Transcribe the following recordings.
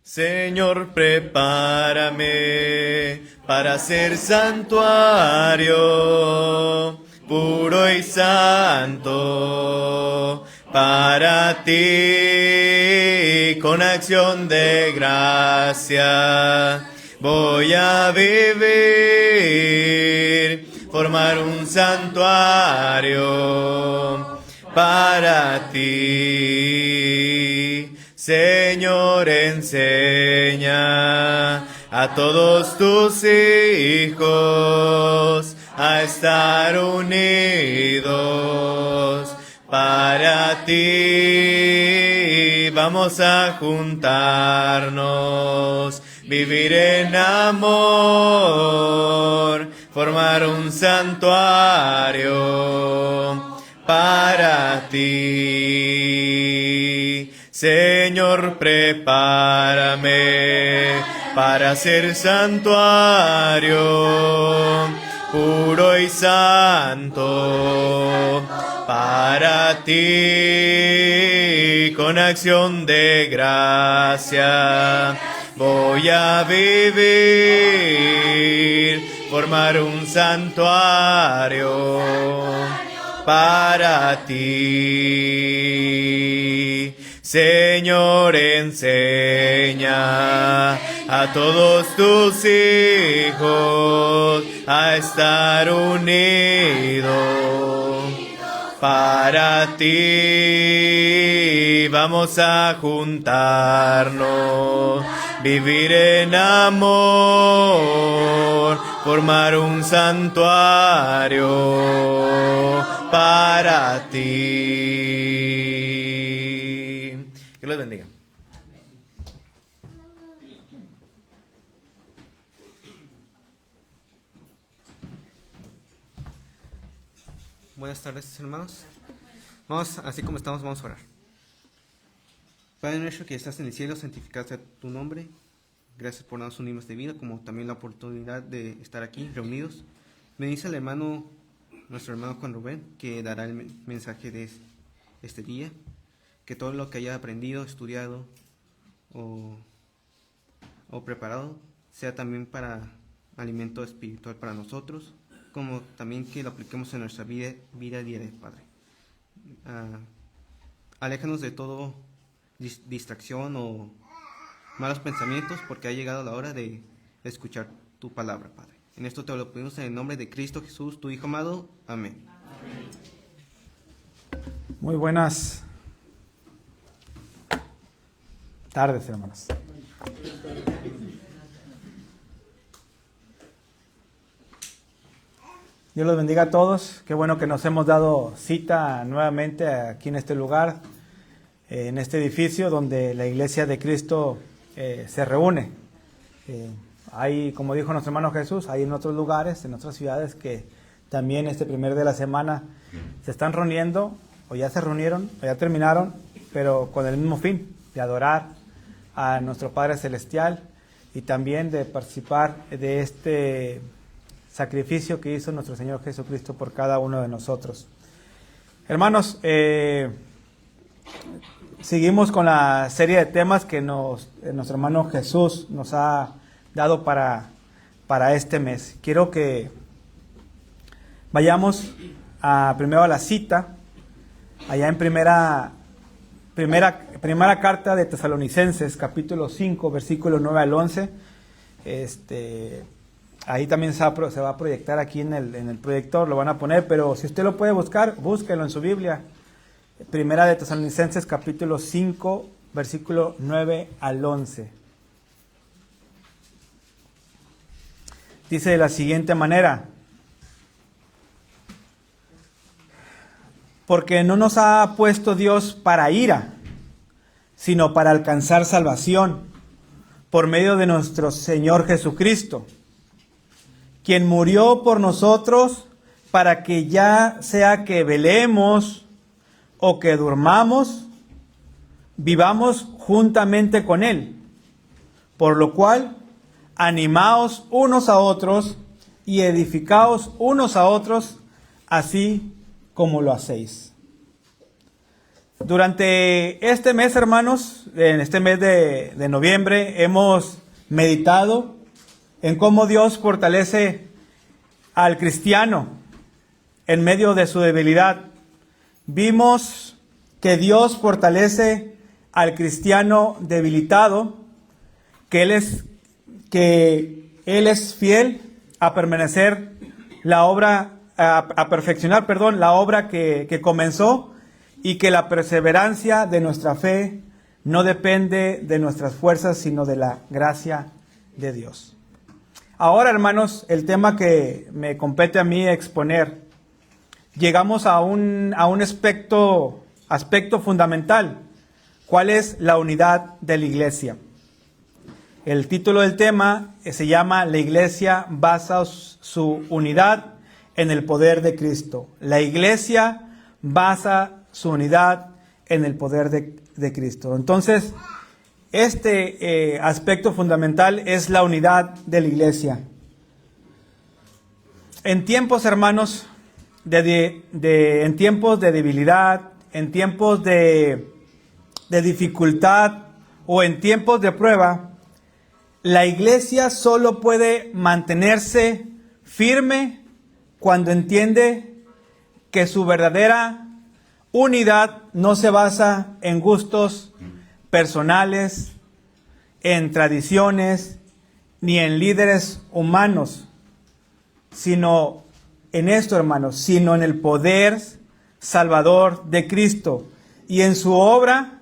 Señor, prepárame para ser santuario, puro y santo, para ti, con acción de gracia. Voy a vivir, formar un santuario para ti. Señor, enseña a todos tus hijos a estar unidos para ti. Vamos a juntarnos, vivir en amor, formar un santuario para ti. Señor, prepárame para ser santuario, puro y santo, para ti, con acción de gracia. Voy a vivir, formar un santuario para ti. Señor, enseña a todos tus hijos a estar unidos para ti. Vamos a juntarnos, vivir en amor, formar un santuario para ti. Que los bendiga. Buenas tardes, hermanos. Vamos, así como estamos, vamos a orar. Padre nuestro que estás en el cielo, santificado sea tu nombre. Gracias por darnos un día más de vida, como también la oportunidad de estar aquí reunidos. Me dice el hermano, nuestro hermano Juan Rubén, que dará el mensaje de este día. Que todo lo que haya aprendido, estudiado o preparado sea también para alimento espiritual para nosotros, como también que lo apliquemos en nuestra vida diaria, Padre. Aléjanos de todo distracción o malos pensamientos, porque ha llegado la hora de escuchar tu palabra, Padre. En esto te lo pedimos en el nombre de Cristo Jesús, tu Hijo amado. Amén. Muy buenas tardes, hermanos. Dios los bendiga a todos. Qué bueno que nos hemos dado cita nuevamente aquí en este lugar, en este edificio donde la Iglesia de Cristo se reúne. Hay, como dijo nuestro hermano Jesús, hay en otros lugares, en otras ciudades que también este primer de la semana se están reuniendo, o ya se reunieron, o ya terminaron, pero con el mismo fin, de adorar a nuestro Padre Celestial y también de participar de este sacrificio que hizo nuestro Señor Jesucristo por cada uno de nosotros. Hermanos, seguimos con la serie de temas que nuestro hermano Jesús nos ha dado para este mes. Quiero que vayamos primero a la cita, allá en primera carta de Tesalonicenses, capítulo 5, versículos 9 al 11. Ahí también se va a proyectar aquí en el proyector, lo van a poner, pero si usted lo puede buscar, búsquelo en su Biblia. Primera de Tesalonicenses, capítulo 5, versículo 9 al 11. Dice de la siguiente manera: porque no nos ha puesto Dios para ira, sino para alcanzar salvación, por medio de nuestro Señor Jesucristo, quien murió por nosotros, para que ya sea que velemos o que durmamos, vivamos juntamente con Él. Por lo cual, animaos unos a otros y edificaos unos a otros, así como lo hacéis. Durante este mes, hermanos, en este mes de noviembre, hemos meditado en cómo Dios fortalece al cristiano en medio de su debilidad. Vimos que Dios fortalece al cristiano debilitado, que Él es fiel a permanecer la obra, a perfeccionar, la obra que comenzó, y que la perseverancia de nuestra fe no depende de nuestras fuerzas, sino de la gracia de Dios. Ahora, hermanos, el tema que me compete a mí exponer, llegamos a un aspecto fundamental. ¿Cuál es la unidad de la iglesia? El título del tema se llama La iglesia basa su unidad en el poder de Cristo. La iglesia basa su unidad en el poder de Cristo. Entonces, este aspecto fundamental es la unidad de la iglesia. En tiempos, hermanos, en tiempos de debilidad, en tiempos de dificultad o en tiempos de prueba, la iglesia solo puede mantenerse firme cuando entiende que su verdadera unidad no se basa en gustos personales, en tradiciones, ni en líderes humanos, sino en esto, hermanos, sino en el poder salvador de Cristo y en su obra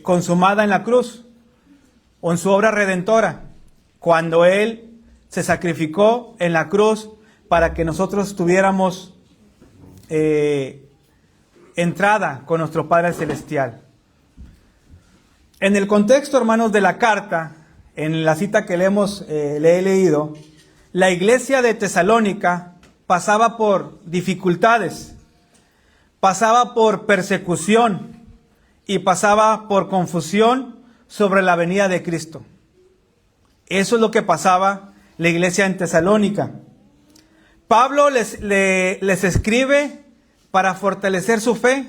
consumada en la cruz, o en su obra redentora, cuando Él se sacrificó en la cruz para que nosotros tuviéramos entrada con nuestro Padre Celestial. En el contexto, hermanos, de la carta, en la cita que le he leído, la iglesia de Tesalónica pasaba por dificultades, pasaba por persecución y pasaba por confusión sobre la venida de Cristo. Eso es lo que pasaba la iglesia en Tesalónica. Pablo les escribe para fortalecer su fe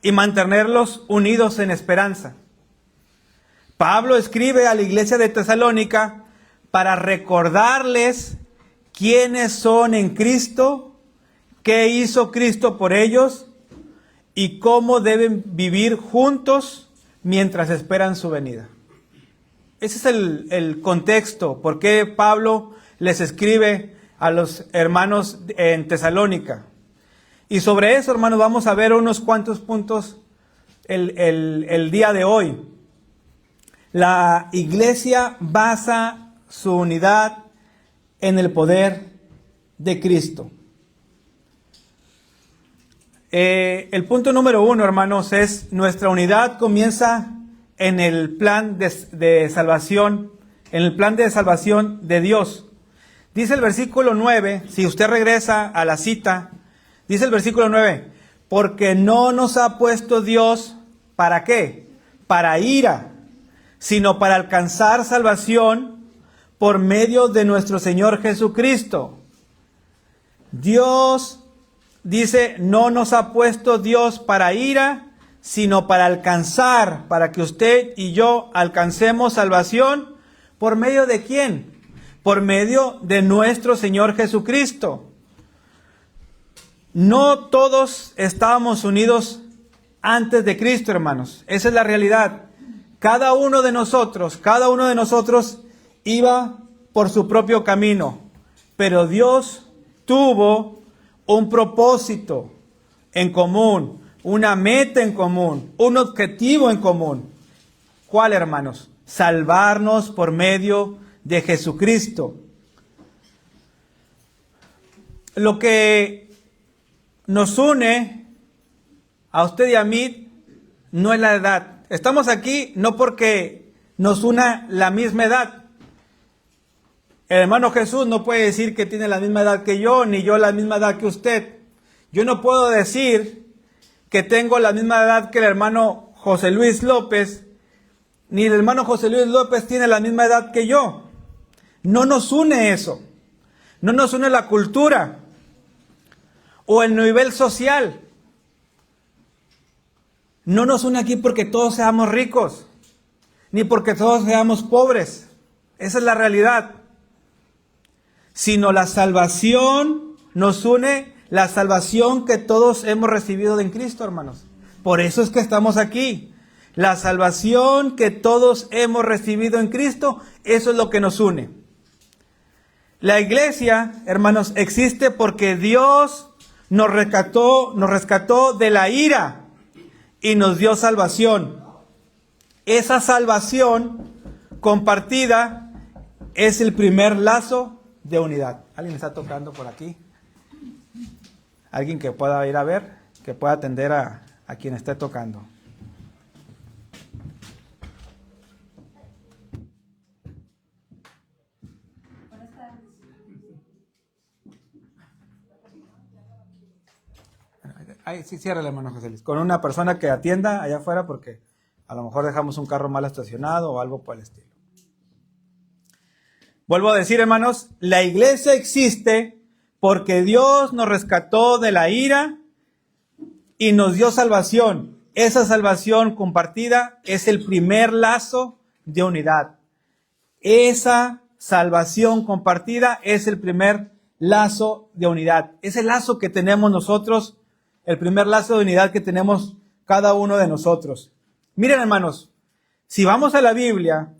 y mantenerlos unidos en esperanza. Pablo escribe a la iglesia de Tesalónica para recordarles quiénes son en Cristo, qué hizo Cristo por ellos y cómo deben vivir juntos mientras esperan su venida. Ese es el contexto, por qué Pablo les escribe a los hermanos en Tesalónica. Y sobre eso, hermanos, vamos a ver unos cuantos puntos el día de hoy. La iglesia basa su unidad en el poder de Cristo. El punto número 1, hermanos, es nuestra unidad comienza en el plan de salvación, en el plan de salvación de Dios. Dice el versículo 9, si usted regresa a la cita, dice el versículo 9, porque no nos ha puesto Dios, ¿para qué? Para ira, sino para alcanzar salvación por medio de nuestro Señor Jesucristo. Dios, dice, no nos ha puesto Dios para ira, sino para alcanzar, para que usted y yo alcancemos salvación. ¿Por medio de quién? Por medio de nuestro Señor Jesucristo. No todos estábamos unidos antes de Cristo, hermanos. Esa es la realidad. Cada uno de nosotros iba por su propio camino. Pero Dios tuvo un propósito en común, una meta en común, un objetivo en común. ¿Cuál, hermanos? Salvarnos por medio de Jesucristo. Lo que nos une a usted y a mí no es la edad. Estamos aquí no porque nos una la misma edad. El hermano Jesús no puede decir que tiene la misma edad que yo, ni yo la misma edad que usted. Yo no puedo decir que tengo la misma edad que el hermano José Luis López, ni el hermano José Luis López tiene la misma edad que yo. No nos une eso. No nos une la cultura o el nivel social. no nos une aquí porque todos seamos ricos, ni porque todos seamos pobres. Esa es la realidad. Sino la salvación nos une, la salvación que todos hemos recibido en Cristo, hermanos. Por eso es que estamos aquí. La salvación que todos hemos recibido en Cristo, eso es lo que nos une. La iglesia, hermanos, existe porque Dios nos rescató de la ira y nos dio salvación. Esa salvación compartida es el primer lazo de unidad. ¿Alguien está tocando por aquí? ¿Alguien que pueda ir a ver? Que pueda atender a quien esté tocando. Ay, sí, ciérrale, hermano José Luis. Con una persona que atienda allá afuera porque a lo mejor dejamos un carro mal estacionado o algo por el estilo. Vuelvo a decir, hermanos, la iglesia existe porque Dios nos rescató de la ira y nos dio salvación. Esa salvación compartida es el primer lazo de unidad. Esa salvación compartida es el primer lazo de unidad. Es el lazo que tenemos nosotros, el primer lazo de unidad que tenemos cada uno de nosotros. Miren, hermanos, si vamos a la Biblia,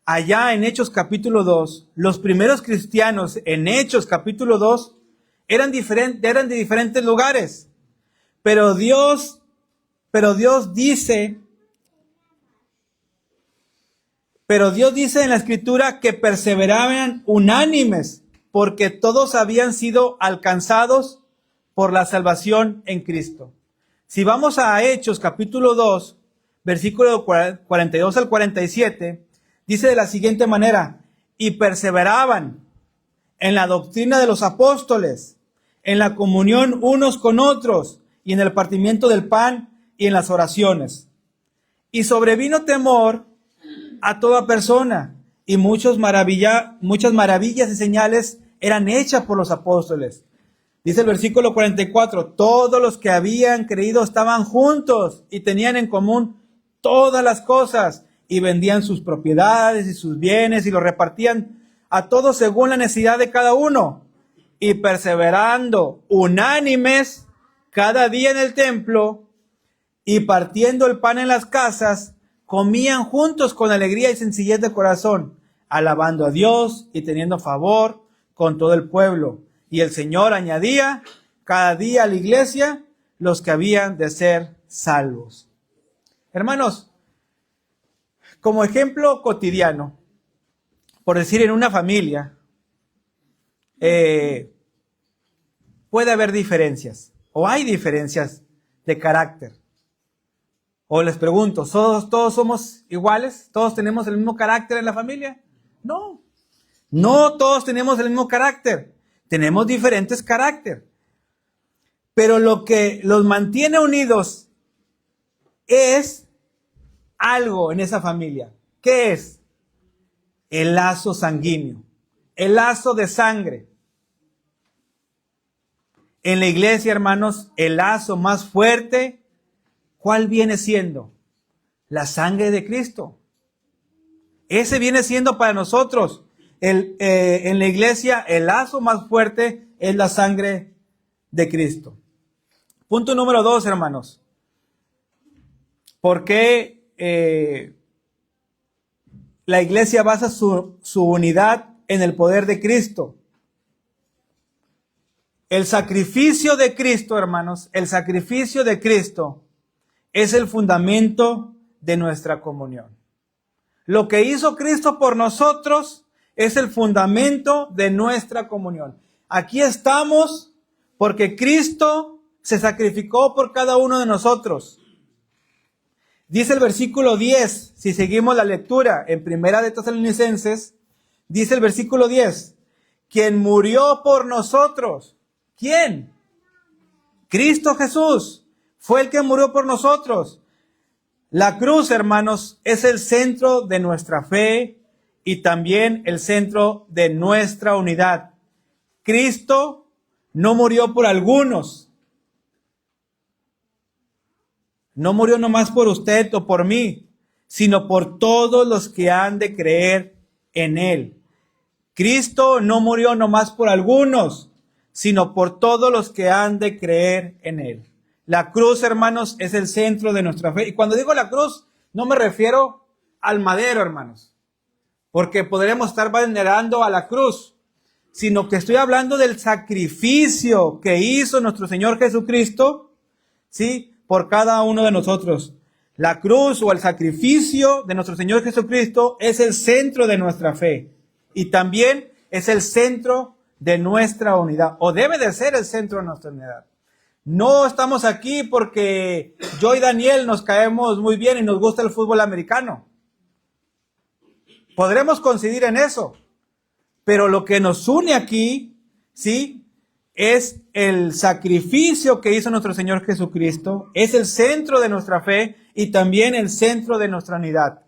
allá en Hechos capítulo 2, los primeros cristianos en Hechos capítulo 2 eran de diferentes lugares. Pero Dios dice en la Escritura que perseveraban unánimes porque todos habían sido alcanzados por la salvación en Cristo. Si vamos a Hechos capítulo 2, versículo 42 al 47, dice de la siguiente manera: y perseveraban en la doctrina de los apóstoles, en la comunión unos con otros, y en el partimiento del pan y en las oraciones. Y sobrevino temor a toda persona, y muchas maravillas y señales eran hechas por los apóstoles. Dice el versículo 44, todos los que habían creído estaban juntos y tenían en común todas las cosas, y vendían sus propiedades y sus bienes y los repartían a todos según la necesidad de cada uno, y perseverando unánimes cada día en el templo y partiendo el pan en las casas, comían juntos con alegría y sencillez de corazón, alabando a Dios y teniendo favor con todo el pueblo. Y el Señor añadía cada día a la iglesia los que habían de ser salvos. Hermanos, como ejemplo cotidiano, por decir en una familia, puede haber diferencias, o hay diferencias de carácter. O les pregunto, ¿todos somos iguales? ¿Todos tenemos el mismo carácter en la familia? No, no todos tenemos el mismo carácter. Tenemos diferentes caracteres. Pero lo que los mantiene unidos es algo en esa familia. ¿Qué es? El lazo sanguíneo, el lazo de sangre. En la iglesia, hermanos, el lazo más fuerte, ¿cuál viene siendo? La sangre de Cristo. Ese viene siendo para nosotros. En la iglesia, el lazo más fuerte es la sangre de Cristo. Punto número 2, hermanos. ¿Por qué la iglesia basa su unidad en el poder de Cristo? El sacrificio de Cristo, hermanos, el sacrificio de Cristo es el fundamento de nuestra comunión. Lo que hizo Cristo por nosotros es el fundamento de nuestra comunión. Aquí estamos porque Cristo se sacrificó por cada uno de nosotros. Dice el versículo 10, si seguimos la lectura en Primera de Tesalonicenses, dice el versículo 10, quien murió por nosotros. ¿Quién? Cristo Jesús fue el que murió por nosotros. La cruz, hermanos, es el centro de nuestra fe y también el centro de nuestra unidad. Cristo no murió por algunos. No murió nomás por usted o por mí, sino por todos los que han de creer en Él. Cristo no murió nomás por algunos, sino por todos los que han de creer en Él. La cruz, hermanos, es el centro de nuestra fe. Y cuando digo la cruz, no me refiero al madero, hermanos, porque podremos estar venerando a la cruz, sino que estoy hablando del sacrificio que hizo nuestro Señor Jesucristo, ¿sí?, por cada uno de nosotros. La cruz o el sacrificio de nuestro Señor Jesucristo es el centro de nuestra fe y también es el centro de nuestra unidad, o debe de ser el centro de nuestra unidad. No estamos aquí porque yo y Daniel nos caemos muy bien y nos gusta el fútbol americano. Podremos coincidir en eso, pero lo que nos une aquí, ¿sí?, es el sacrificio que hizo nuestro Señor Jesucristo, es el centro de nuestra fe y también el centro de nuestra unidad.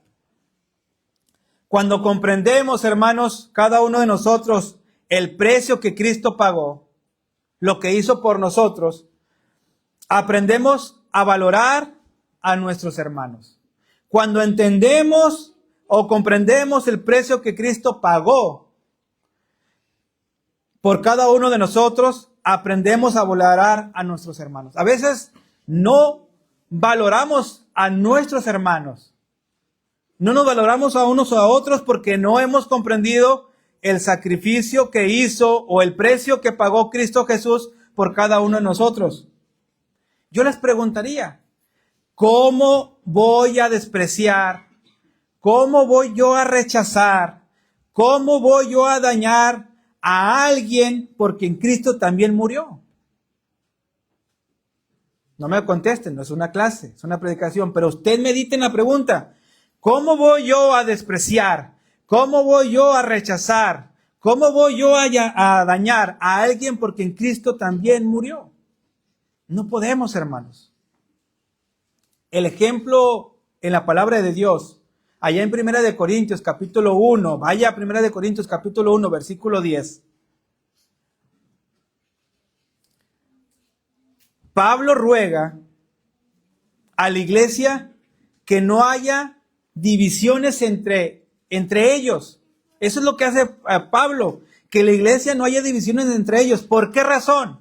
Cuando comprendemos, hermanos, cada uno de nosotros, el precio que Cristo pagó, lo que hizo por nosotros, aprendemos a valorar a nuestros hermanos. Cuando entendemos o comprendemos el precio que Cristo pagó por cada uno de nosotros, aprendemos a valorar a nuestros hermanos. A veces no valoramos a nuestros hermanos. No nos valoramos a unos o a otros porque no hemos comprendido el sacrificio que hizo o el precio que pagó Cristo Jesús por cada uno de nosotros. Yo les preguntaría, ¿cómo voy a despreciar? ¿Cómo voy yo a rechazar? ¿Cómo voy yo a dañar a alguien por quien Cristo también murió? No me contesten, no es una clase, es una predicación, pero usted medite en la pregunta. ¿Cómo voy yo a despreciar? ¿Cómo voy yo a rechazar? ¿Cómo voy yo a dañar a alguien por quien Cristo también murió? No podemos, hermanos. El ejemplo en la palabra de Dios, allá en 1 de Corintios capítulo 1, vaya a 1 de Corintios capítulo 1, versículo 10. Pablo ruega a la iglesia que no haya divisiones entre ellos. Eso es lo que hace Pablo, que la iglesia no haya divisiones entre ellos. ¿Por qué razón?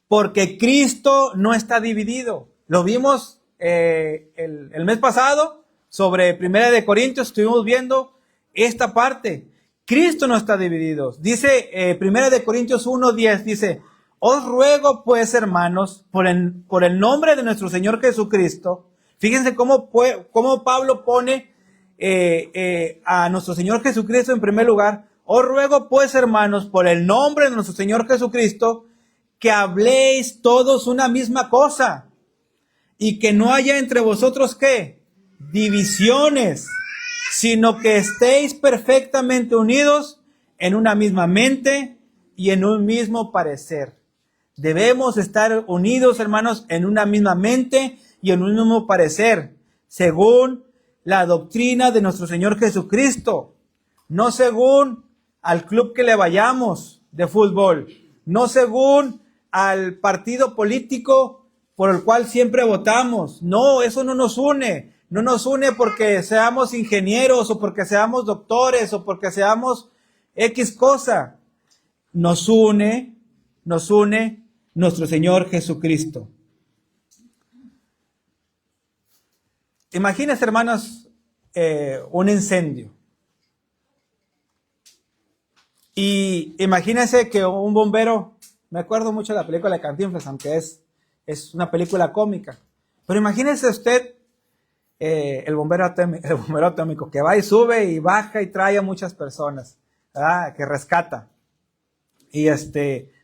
Porque Cristo no está dividido. Lo vimos el mes pasado sobre 1 de Corintios, estuvimos viendo esta parte. Cristo no está dividido. Dice 1 de Corintios 1:10, dice: os ruego pues, hermanos, por el nombre de nuestro Señor Jesucristo. Fíjense cómo Pablo pone a nuestro Señor Jesucristo en primer lugar. Os ruego pues, hermanos, por el nombre de nuestro Señor Jesucristo, que habléis todos una misma cosa, y que no haya entre vosotros, ¿qué? Divisiones, sino que estéis perfectamente unidos en una misma mente y en un mismo parecer. Debemos estar unidos, hermanos, en una misma mente y en un mismo parecer, según la doctrina de nuestro Señor Jesucristo, no según al club que le vayamos de fútbol, no según al partido político por el cual siempre votamos. No, eso no nos une. No nos une porque seamos ingenieros o porque seamos doctores o porque seamos X cosa. Nos une nuestro Señor Jesucristo. Imagínense, hermanos, un incendio. Y imagínense que un bombero, me acuerdo mucho de la película de Cantinflas, aunque es una película cómica, pero imagínense usted el bombero atómico que va y sube y baja y trae a muchas personas, ¿verdad? Que rescata. Y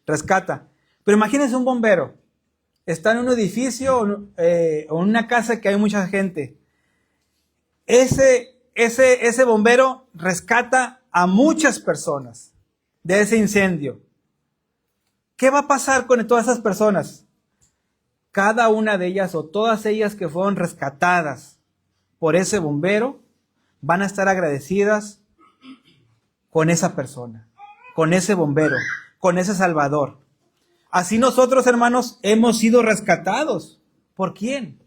rescata. Pero imagínense un bombero, está en un edificio o en una casa que hay mucha gente. Ese bombero rescata a muchas personas de ese incendio. ¿Qué va a pasar con todas esas personas? Cada una de ellas o todas ellas que fueron rescatadas por ese bombero van a estar agradecidas con esa persona, con ese bombero, con ese salvador. Así nosotros, hermanos, hemos sido rescatados. ¿Por quién?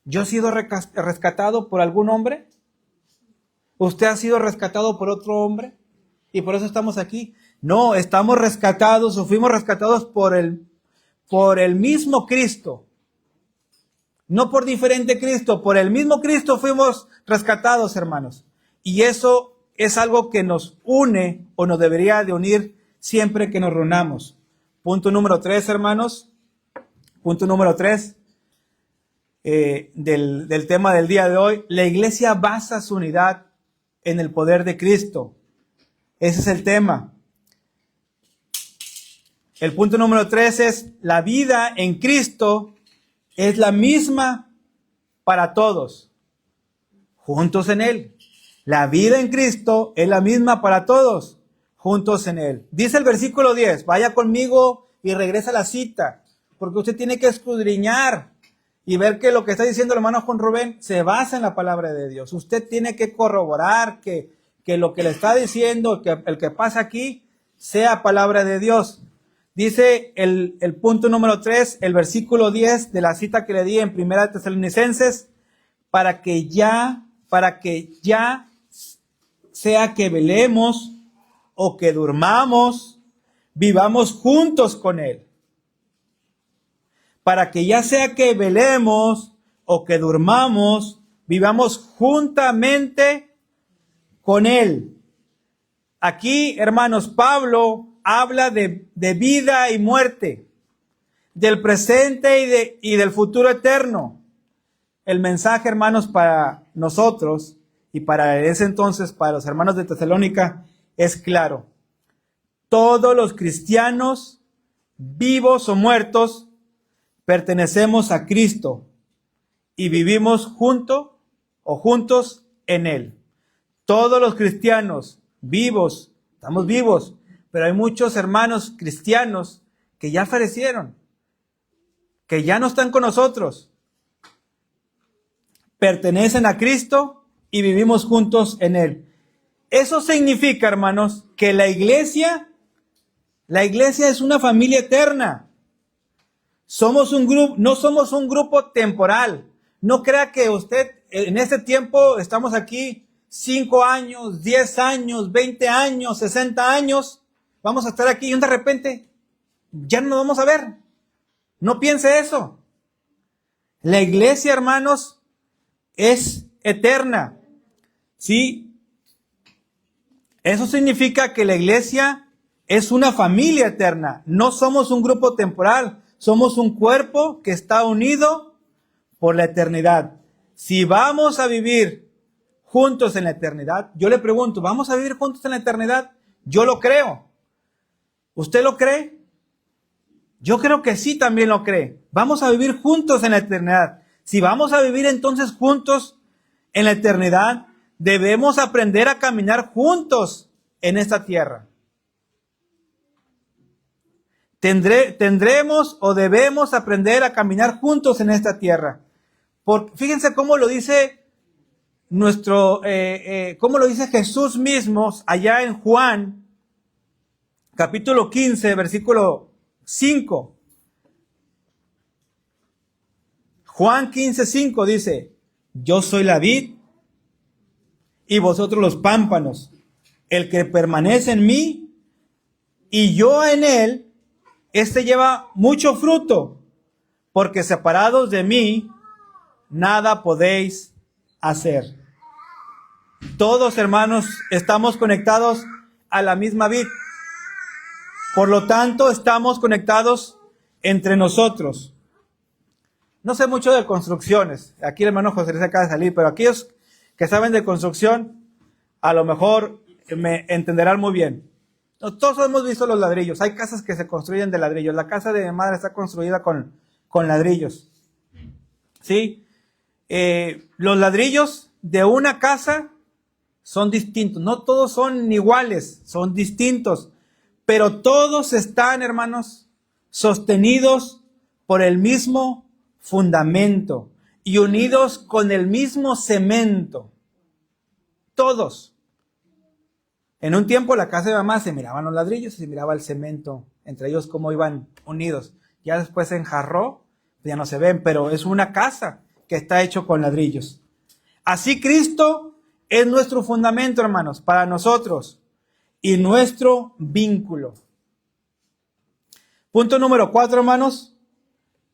¿Yo he sido rescatado por algún hombre? ¿Usted ha sido rescatado por otro hombre? Y por eso estamos aquí. No, estamos rescatados o fuimos rescatados por el mismo Cristo. No por diferente Cristo, por el mismo Cristo fuimos rescatados, hermanos. Y eso es algo que nos une o nos debería de unir siempre que nos reunamos. Punto número 3, hermanos. Punto número 3 del tema del día de hoy. La iglesia basa su unidad en el poder de Cristo. Ese es el tema. El punto número 3 es: la vida en Cristo es la misma para todos, juntos en Él. La vida en Cristo es la misma para todos, juntos en Él. Dice el versículo 10, vaya conmigo y regresa a la cita, porque usted tiene que escudriñar y ver que lo que está diciendo el hermano Juan Rubén se basa en la palabra de Dios. Usted tiene que corroborar que lo que le está diciendo, que el que pasa aquí, sea palabra de Dios. Dice el punto número 3, el versículo 10 de la cita que le di en 1 Tesalonicenses, para que ya sea que velemos o que durmamos, vivamos juntos con Él. Para que ya sea que velemos o que durmamos, vivamos juntamente con Él. Aquí, hermanos, Pablo habla de vida y muerte, del presente y del futuro eterno. El mensaje, hermanos, para nosotros y para ese entonces, para los hermanos de Tesalónica, es claro. Todos los cristianos, vivos o muertos, pertenecemos a Cristo y vivimos juntos en Él. Todos los cristianos vivos, estamos vivos, pero hay muchos hermanos cristianos que ya fallecieron, que ya no están con nosotros. Pertenecen a Cristo y vivimos juntos en Él. Eso significa, hermanos, que la iglesia es una familia eterna. Somos un grupo, no somos un grupo temporal. No crea que usted, en este tiempo, estamos aquí 5 años, 10 años, 20 años, 60 años. Vamos a estar aquí y de repente ya no nos vamos a ver. No piense eso. La iglesia, hermanos, es eterna. ¿Sí? Eso significa que la iglesia es una familia eterna. No somos un grupo temporal. Somos un cuerpo que está unido por la eternidad. Si vamos a vivir juntos en la eternidad, yo le pregunto, ¿vamos a vivir juntos en la eternidad? Yo lo creo. ¿Usted lo cree? Yo creo que sí, también lo cree. Vamos a vivir juntos en la eternidad. Si vamos a vivir entonces juntos en la eternidad, debemos aprender a caminar juntos en esta tierra. Tendremos o debemos aprender a caminar juntos en esta tierra. Fíjense cómo lo dice cómo lo dice Jesús mismo allá en Juan, capítulo 15, versículo 5. Juan 15, 5 dice: yo soy la vid y vosotros los pámpanos. El que permanece en mí y yo en él, este lleva mucho fruto, porque separados de mí, nada podéis hacer. Todos, hermanos, estamos conectados a la misma vid. Por lo tanto, estamos conectados entre nosotros. No sé mucho de construcciones. Aquí el hermano José Luis acaba de salir, pero aquellos que saben de construcción, a lo mejor me entenderán muy bien. Todos hemos visto los ladrillos. Hay casas que se construyen de ladrillos. La casa de mi madre está construida con ladrillos. ¿Sí? Los ladrillos de una casa son distintos. No todos son iguales, son distintos. Pero todos están, hermanos, sostenidos por el mismo fundamento y unidos con el mismo cemento. Todos. En un tiempo la casa de mamá se miraban los ladrillos y se miraba el cemento, entre ellos cómo iban unidos. Ya después se enjarró, ya no se ven, pero es una casa que está hecho con ladrillos. Así Cristo es nuestro fundamento, hermanos, para nosotros y nuestro vínculo. Punto número 4, hermanos.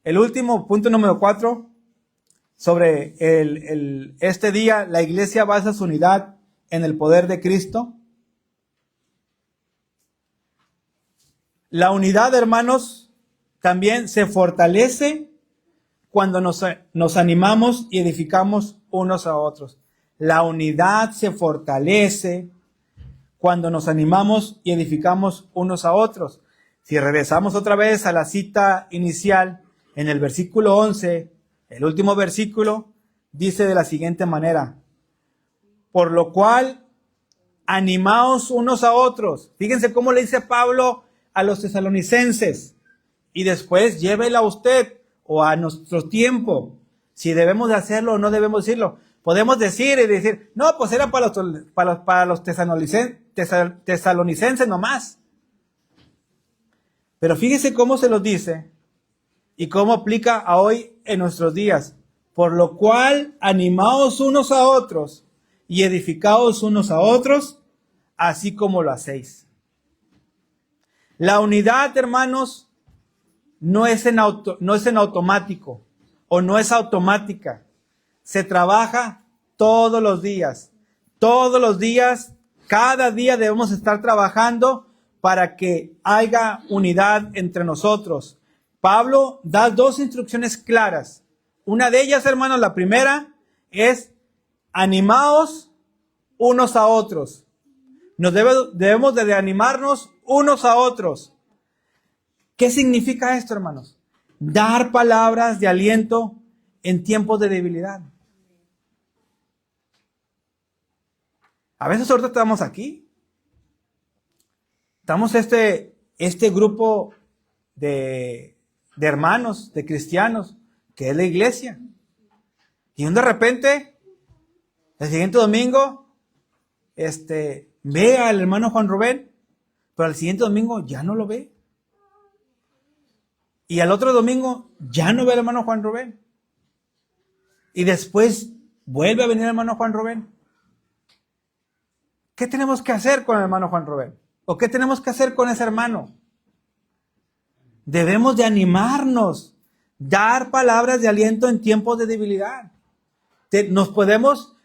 El último, punto número 4, sobre este día, la iglesia basa su unidad en el poder de Cristo. La unidad, hermanos, también se fortalece cuando nos animamos y edificamos unos a otros. La unidad se fortalece cuando nos animamos y edificamos unos a otros. Si regresamos otra vez a la cita inicial, en el versículo 11, el último versículo, dice de la siguiente manera: por lo cual, animaos unos a otros. Fíjense cómo le dice Pablo a los tesalonicenses, y después llévela a usted o a nuestro tiempo, si debemos de hacerlo o no debemos decirlo. Podemos decir y decir, no, pues era para los tesalonicenses nomás. Pero fíjese cómo se los dice y cómo aplica a hoy en nuestros días. Por lo cual, animaos unos a otros y edificaos unos a otros, así como lo hacéis. La unidad, hermanos, no es en automático o no es automática. Se trabaja todos los días. Todos los días, cada día debemos estar trabajando para que haya unidad entre nosotros. Pablo da dos instrucciones claras. Una de ellas, hermanos, la primera es: animaos unos a otros. Debemos de animarnos unos a otros. ¿Qué significa esto, hermanos? Dar palabras de aliento en tiempos de debilidad. A veces ahorita estamos aquí. Estamos este grupo de hermanos, de cristianos, que es la iglesia. Y de repente, el siguiente domingo, ve al hermano Juan Rubén, pero al siguiente domingo ya no lo ve. Y al otro domingo ya no ve al hermano Juan Rubén. Y después vuelve a venir el hermano Juan Rubén. ¿Qué tenemos que hacer con el hermano Juan Rubén? ¿O qué tenemos que hacer con ese hermano? Debemos de animarnos, dar palabras de aliento en tiempos de debilidad.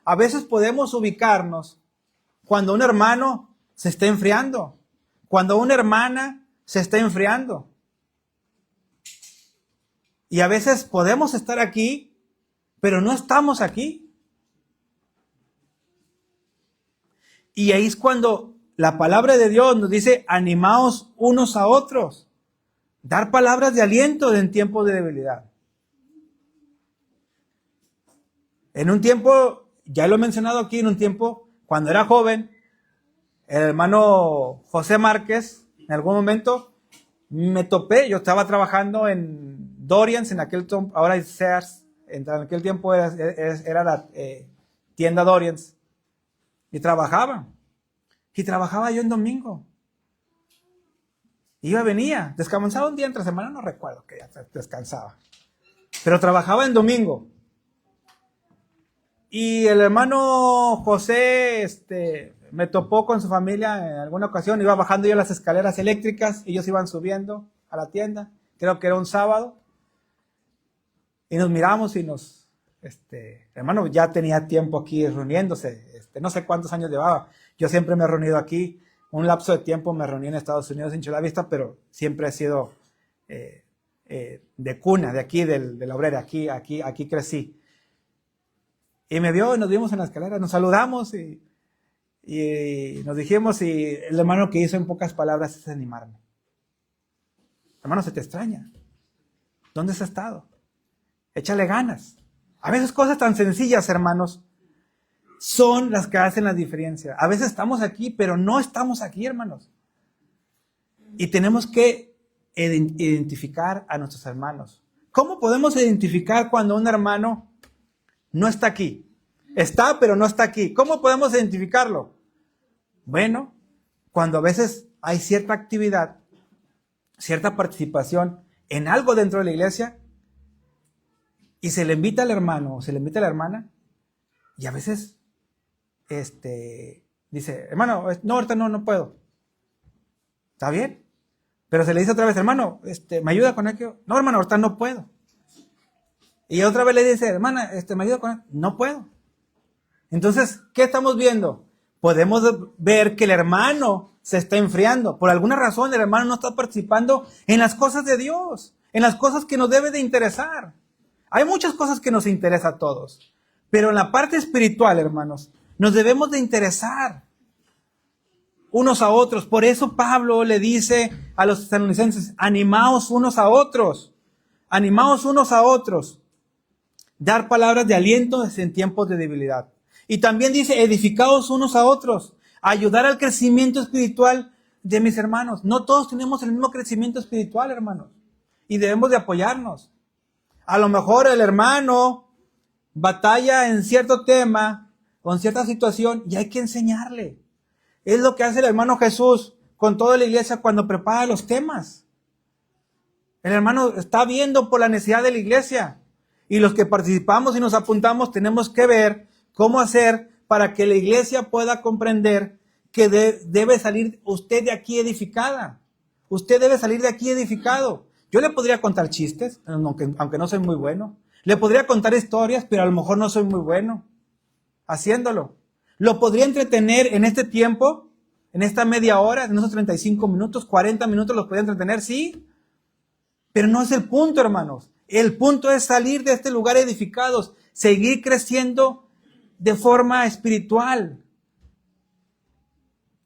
A veces podemos ubicarnos cuando un hermano se está enfriando, cuando una hermana se está enfriando. Y a veces podemos estar aquí, pero no estamos aquí. Y ahí es cuando la palabra de Dios nos dice: animaos unos a otros. Dar palabras de aliento en tiempos de debilidad. En un tiempo, ya lo he mencionado aquí, en un tiempo, cuando era joven, el hermano José Márquez, en algún momento, me topé. Yo estaba trabajando en Dorians, en aquel tiempo, ahora es Sears, en aquel tiempo era la tienda Dorians. Y trabajaba yo en domingo. Venía, descansaba un día entre semana, no recuerdo que ya descansaba. Pero trabajaba en domingo. Y el hermano José me topó con su familia en alguna ocasión. Iba bajando yo las escaleras eléctricas, ellos iban subiendo a la tienda. Creo que era un sábado. Y nos miramos y hermano ya tenía tiempo aquí reuniéndose. No sé cuántos años llevaba. Yo siempre me he reunido aquí. Un lapso de tiempo me reuní en Estados Unidos, en Chula Vista, pero siempre he sido de cuna, de aquí, de la obrera. Aquí crecí. Y me vio y nos vimos en la escalera, nos saludamos y nos dijimos, y el hermano que hizo en pocas palabras es animarme. Hermano, se te extraña. ¿Dónde has estado? Échale ganas. A veces cosas tan sencillas, hermanos, son las que hacen la diferencia. A veces estamos aquí, pero no estamos aquí, hermanos. Y tenemos que identificar a nuestros hermanos. ¿Cómo podemos identificar cuando un hermano no está aquí? Está, pero no está aquí. ¿Cómo podemos identificarlo? Bueno, cuando a veces hay cierta actividad, cierta participación en algo dentro de la iglesia, y se le invita al hermano o se le invita a la hermana, y a veces dice, hermano, no, ahorita no puedo. ¿Está bien? Pero se le dice otra vez, hermano, ¿me ayuda con aquello? No, hermano, ahorita no puedo. Y otra vez le dice, hermana, ¿me ayuda con aquello? No puedo. Entonces, ¿qué estamos viendo? Podemos ver que el hermano se está enfriando. Por alguna razón, el hermano no está participando en las cosas de Dios, en las cosas que nos debe de interesar. Hay muchas cosas que nos interesan a todos, pero en la parte espiritual, hermanos, nos debemos de interesar unos a otros. Por eso Pablo le dice a los tesalonicenses, animaos unos a otros, animaos unos a otros, dar palabras de aliento en tiempos de debilidad. Y también dice, edificaos unos a otros, ayudar al crecimiento espiritual de mis hermanos. No todos tenemos el mismo crecimiento espiritual, hermanos, y debemos de apoyarnos. A lo mejor el hermano batalla en cierto tema, con cierta situación, y hay que enseñarle. Es lo que hace el hermano Jesús con toda la iglesia cuando prepara los temas. El hermano está viendo por la necesidad de la iglesia. Y los que participamos y nos apuntamos tenemos que ver cómo hacer para que la iglesia pueda comprender que debe salir usted de aquí edificada. Usted debe salir de aquí edificado. Yo le podría contar chistes, aunque no soy muy bueno. Le podría contar historias, pero a lo mejor no soy muy bueno haciéndolo. Lo podría entretener en este tiempo, en esta media hora, en esos 35 minutos, 40 minutos los podría entretener, sí. Pero no es el punto, hermanos. El punto es salir de este lugar edificados, seguir creciendo de forma espiritual.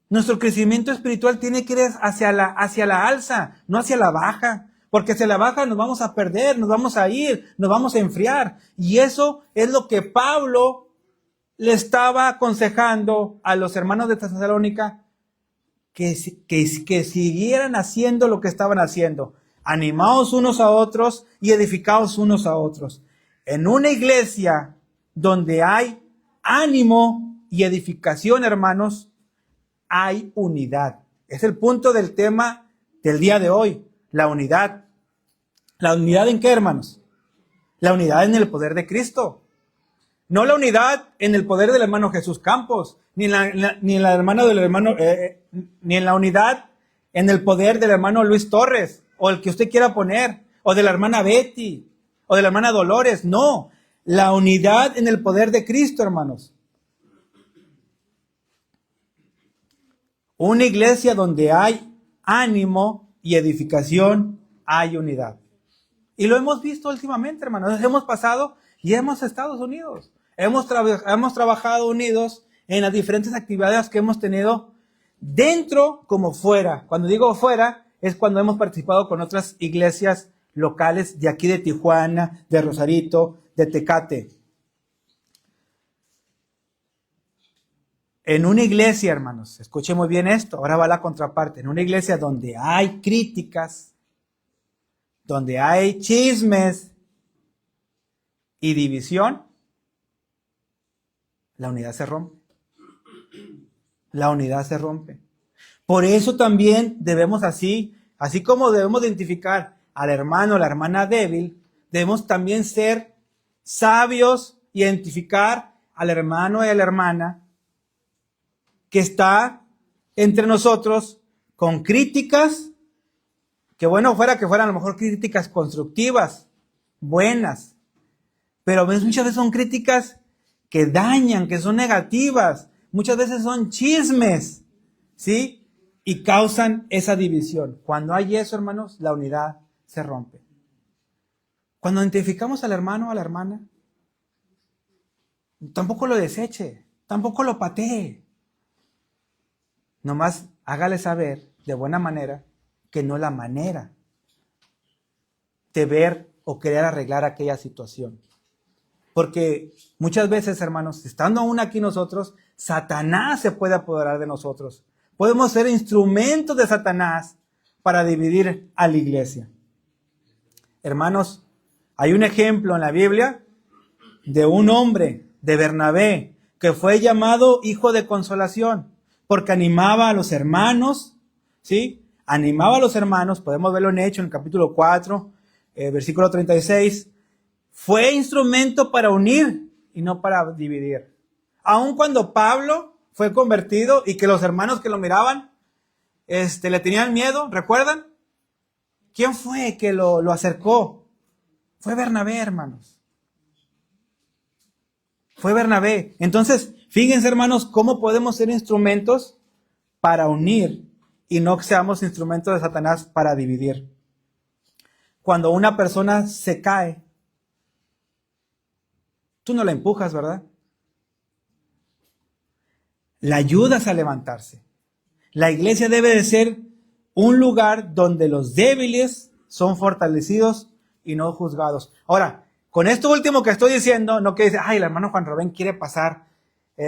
Nuestro crecimiento espiritual tiene que ir hacia la alza, no hacia la baja. Porque hacia la baja nos vamos a perder, nos vamos a ir, nos vamos a enfriar. Y eso es lo que Pablo le estaba aconsejando a los hermanos de Tesalónica, que siguieran haciendo lo que estaban haciendo. Animaos unos a otros y edificaos unos a otros. En una iglesia donde hay ánimo y edificación, hermanos, hay unidad. Es el punto del tema del día de hoy, la unidad. ¿La unidad en qué, hermanos? La unidad en el poder de Cristo. No la unidad en el poder del hermano Jesús Campos, ni en la unidad en el poder del hermano Luis Torres, o el que usted quiera poner, o de la hermana Betty, o de la hermana Dolores. No, la unidad en el poder de Cristo, hermanos. Una iglesia donde hay ánimo y edificación, hay unidad. Y lo hemos visto últimamente, hermanos. Hemos pasado y hemos estado unidos. Hemos trabajado unidos en las diferentes actividades que hemos tenido dentro como fuera. Cuando digo fuera, es cuando hemos participado con otras iglesias locales de aquí de Tijuana, de Rosarito, de Tecate. En una iglesia, hermanos, escuche muy bien esto, ahora va la contraparte. En una iglesia donde hay críticas, donde hay chismes y división, la unidad se rompe. La unidad se rompe. Por eso también debemos así como debemos identificar al hermano o la hermana débil, debemos también ser sabios y identificar al hermano y a la hermana que está entre nosotros con críticas, que bueno fuera que fueran a lo mejor críticas constructivas, buenas, pero muchas veces son críticas que dañan, que son negativas, muchas veces son chismes, ¿sí? Y causan esa división. Cuando hay eso, hermanos, la unidad se rompe. Cuando identificamos al hermano o a la hermana, tampoco lo deseche, tampoco lo patee. Nomás hágale saber de buena manera que no es la manera de ver o querer arreglar aquella situación. Porque muchas veces, hermanos, estando aún aquí nosotros, Satanás se puede apoderar de nosotros. Podemos ser instrumentos de Satanás para dividir a la iglesia. Hermanos, hay un ejemplo en la Biblia de un hombre, de Bernabé, que fue llamado hijo de consolación, porque animaba a los hermanos, ¿sí? Animaba a los hermanos, podemos verlo en Hechos, en el capítulo 4, versículo 36. fue instrumento para unir y no para dividir. Aun cuando Pablo fue convertido y que los hermanos que lo miraban le tenían miedo, ¿recuerdan? ¿Quién fue que lo acercó? Fue Bernabé, hermanos. Fue Bernabé. Entonces, fíjense, hermanos, cómo podemos ser instrumentos para unir y no que seamos instrumentos de Satanás para dividir. Cuando una persona se cae, tú no la empujas, ¿verdad? La ayudas a levantarse. La iglesia debe de ser un lugar donde los débiles son fortalecidos y no juzgados. Ahora, con esto último que estoy diciendo, no quiere decir, ay, el hermano Juan Rubén quiere pasar,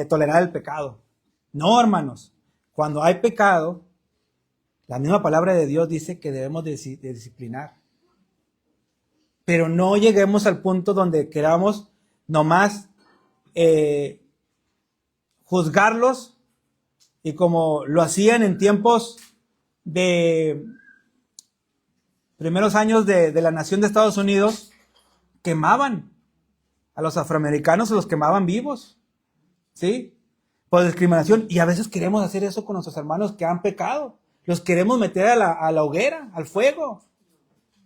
tolerar el pecado. No, hermanos. Cuando hay pecado, la misma palabra de Dios dice que debemos de disciplinar. Pero no lleguemos al punto donde queramos nomás juzgarlos, y como lo hacían en tiempos de primeros años de la nación de Estados Unidos, quemaban a los afroamericanos, los quemaban vivos, ¿sí? Por discriminación. Y a veces queremos hacer eso con nuestros hermanos que han pecado. Los queremos meter a la hoguera, al fuego.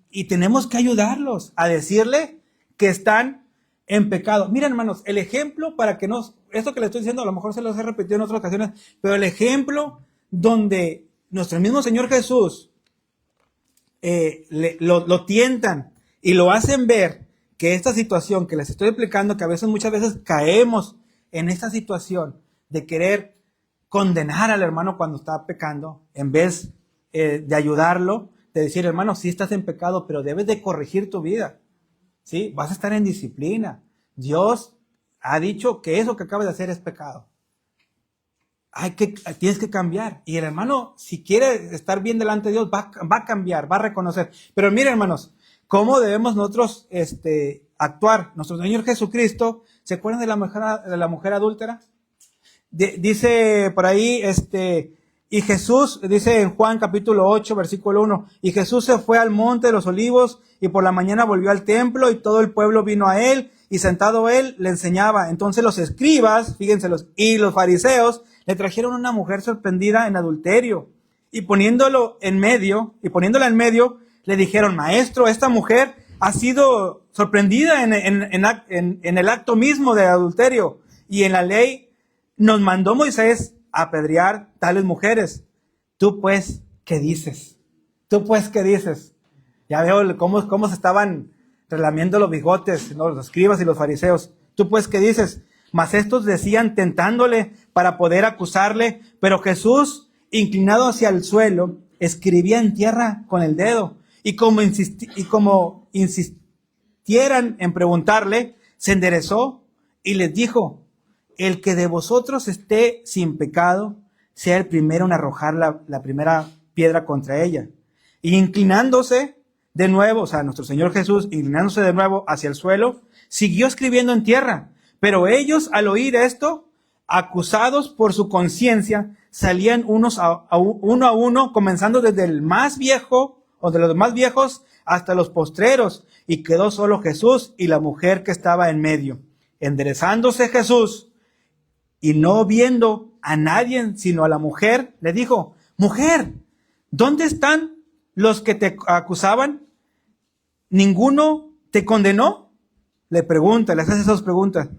Y tenemos que ayudarlos a decirle que están en pecado. Miren, hermanos, el ejemplo para que esto que les estoy diciendo a lo mejor se los he repetido en otras ocasiones, pero el ejemplo donde nuestro mismo Señor Jesús lo tientan y lo hacen ver que esta situación que les estoy explicando, que muchas veces caemos en esta situación de querer condenar al hermano cuando está pecando, en vez de ayudarlo, de decir, hermano, sí estás en pecado, pero debes de corregir tu vida, ¿sí? Vas a estar en disciplina. Dios ha dicho que eso que acabas de hacer es pecado. Tienes que cambiar. Y el hermano, si quiere estar bien delante de Dios, va a cambiar, va a reconocer. Pero miren, hermanos, ¿cómo debemos nosotros actuar? Nuestro Señor Jesucristo, ¿se acuerdan de la mujer adúltera? Dice por ahí, y Jesús, dice en Juan capítulo 8, versículo 1, y Jesús se fue al monte de los olivos y por la mañana volvió al templo y todo el pueblo vino a él y sentado él le enseñaba. Entonces los escribas, fíjense, y los fariseos le trajeron una mujer sorprendida en adulterio y poniéndola en medio, le dijeron, maestro, esta mujer ha sido sorprendida en el acto mismo de adulterio y en la ley nos mandó Moisés a apedrear tales mujeres. Tú pues, ¿qué dices? Ya veo cómo se estaban relamiendo los bigotes, ¿no? Los escribas y los fariseos. Tú pues, ¿qué dices? Mas estos decían tentándole para poder acusarle, pero Jesús, inclinado hacia el suelo, escribía en tierra con el dedo. Y como insistieran en preguntarle, se enderezó y les dijo, el que de vosotros esté sin pecado, sea el primero en arrojar la primera piedra contra ella. Y inclinándose de nuevo, o sea, nuestro Señor Jesús, inclinándose de nuevo hacia el suelo, siguió escribiendo en tierra. Pero ellos, al oír esto, acusados por su conciencia, salían uno a uno, comenzando desde el más viejo, o de los más viejos, hasta los postreros, y quedó solo Jesús y la mujer que estaba en medio. Enderezándose Jesús, y no viendo a nadie sino a la mujer, le dijo, mujer, ¿dónde están los que te acusaban? ¿Ninguno te condenó? Le pregunta, le hace esas preguntas.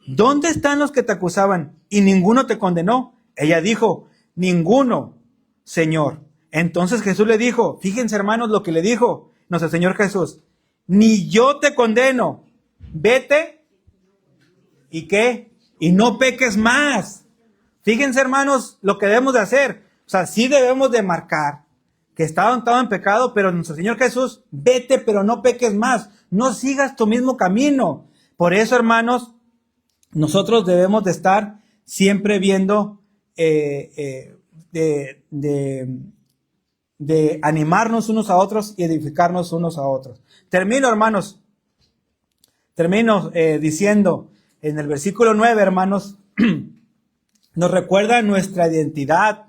¿Dónde están los que te acusaban? Y ninguno te condenó. Ella dijo, ninguno, Señor. Entonces Jesús le dijo, fíjense hermanos lo que le dijo nuestro Señor Jesús, ni yo te condeno, vete, ¿y qué? Y no peques más. Fíjense, hermanos, lo que debemos de hacer. O sea, sí debemos de marcar que estaban en pecado, pero nuestro Señor Jesús, vete, pero no peques más. No sigas tu mismo camino. Por eso, hermanos, nosotros debemos de estar siempre viendo de animarnos unos a otros y edificarnos unos a otros. Termino, hermanos. Diciendo en el versículo 9, hermanos, nos recuerda nuestra identidad,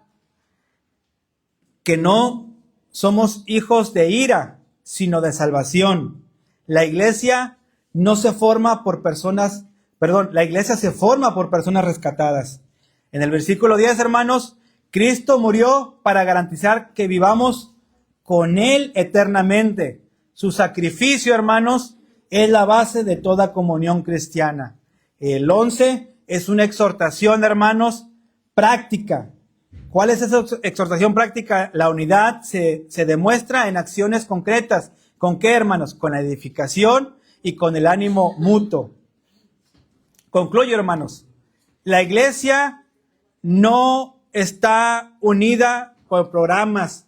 que no somos hijos de ira, sino de salvación. La iglesia no se forma por personas, perdón, la iglesia se forma por personas rescatadas. En el versículo 10, hermanos, Cristo murió para garantizar que vivamos con Él eternamente. Su sacrificio, hermanos, es la base de toda comunión cristiana. El 11 es una exhortación, hermanos, práctica. ¿Cuál es esa exhortación práctica? La unidad se demuestra en acciones concretas. ¿Con qué, hermanos? Con la edificación y con el ánimo mutuo. Concluyo, hermanos. La iglesia no está unida por programas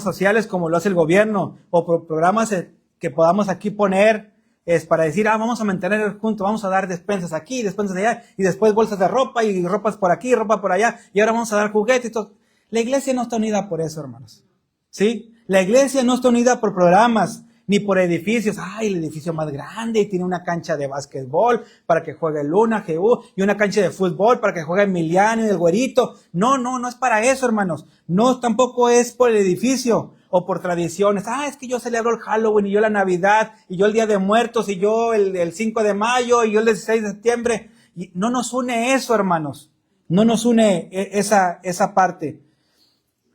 sociales como lo hace el gobierno, o por programas que podamos aquí poner para decir, vamos a mantener juntos, vamos a dar despensas aquí, despensas allá, y después bolsas de ropa, y ropas por aquí, ropa por allá, y ahora vamos a dar juguetes y todo. La iglesia no está unida por eso, hermanos. ¿Sí? La iglesia no está unida por programas, ni por edificios. El edificio más grande y tiene una cancha de básquetbol para que juegue Luna, GU, y una cancha de fútbol para que juegue Emiliano y el Güerito. No es para eso, hermanos. No, tampoco es por el edificio o por tradiciones. Es que yo celebro el Halloween y yo la Navidad y yo el Día de Muertos y yo el 5 de mayo y yo el 16 de septiembre. Y no nos une eso, hermanos. No nos une esa parte.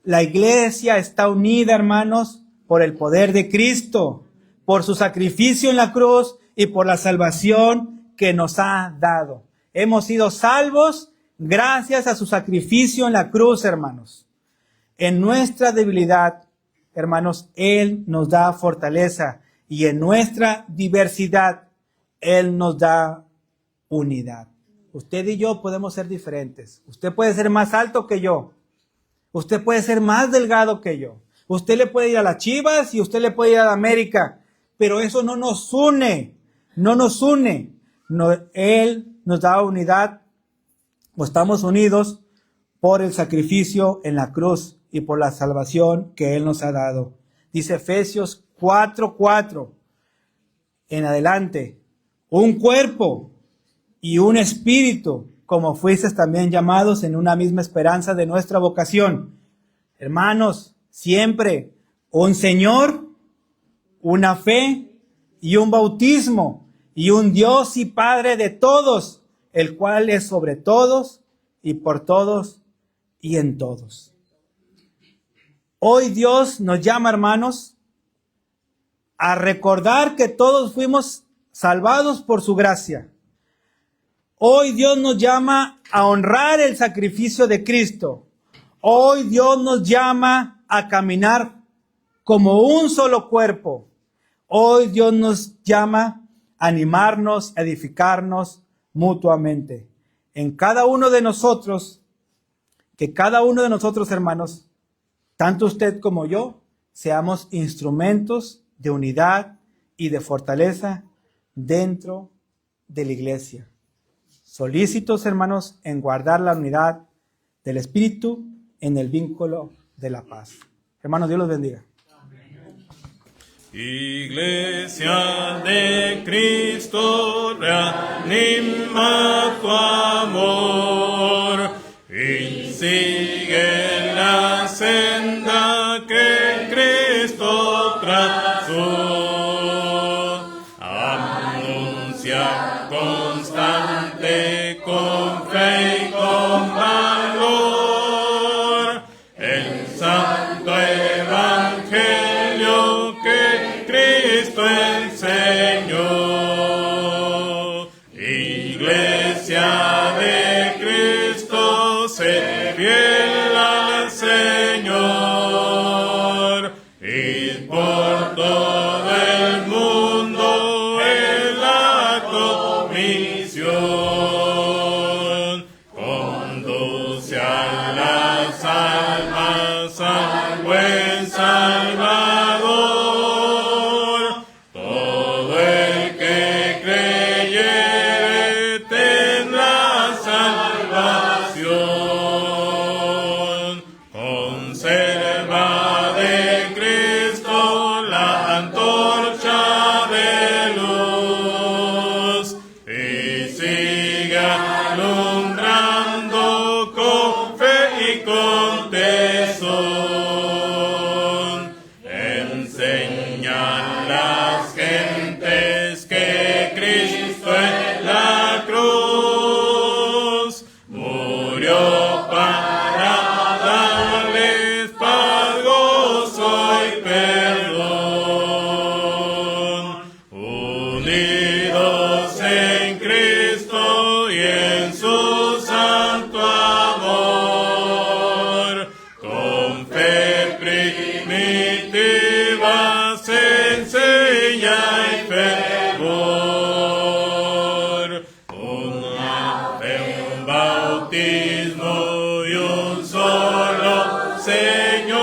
La iglesia está unida, hermanos, por el poder de Cristo, por su sacrificio en la cruz y por la salvación que nos ha dado. Hemos sido salvos gracias a su sacrificio en la cruz, hermanos. En nuestra debilidad, hermanos, Él nos da fortaleza, y en nuestra diversidad, Él nos da unidad. Usted y yo podemos ser diferentes. Usted puede ser más alto que yo. Usted puede ser más delgado que yo. Usted le puede ir a las Chivas y usted le puede ir a la América, pero eso no nos une. No nos une. No, Él nos da unidad, o estamos unidos por el sacrificio en la cruz y por la salvación que Él nos ha dado. Dice Efesios 4:4 en adelante: un cuerpo y un espíritu, como fuisteis también llamados en una misma esperanza de nuestra vocación. Hermanos, siempre un Señor, una fe y un bautismo, y un Dios y Padre de todos, el cual es sobre todos y por todos y en todos. Hoy Dios nos llama, hermanos, a recordar que todos fuimos salvados por su gracia. Hoy Dios nos llama a honrar el sacrificio de Cristo. Hoy Dios nos llama a caminar como un solo cuerpo. Hoy Dios nos llama a animarnos, a edificarnos mutuamente. En cada uno de nosotros, que cada uno de nosotros, hermanos, tanto usted como yo, seamos instrumentos de unidad y de fortaleza dentro de la iglesia. Solícitos, hermanos, en guardar la unidad del Espíritu en el vínculo de la paz. Hermanos, Dios los bendiga. Iglesia de Cristo, reanima tu amor y sigue la senda que Cristo trazó. Anuncia constante con fe y con valor el santo evangelio que Cristo enseñó. Iglesia de Cristo, sé fiel al Señor, y por todo el mundo en la comisión. Conduce a las almas al buen Salvador. Todo el que creyere tendrá salvación. Conserva de Cristo la antorcha de luz y sigue alumbrando con fe y con tesón. Enseña a las gentes que murió para darles paz, gozo y perdón. Unidos en Cristo y en su santo amor, con fe primitiva se enseña y fervor. Una fe, un bautismo y un solo Señor,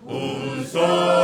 un solo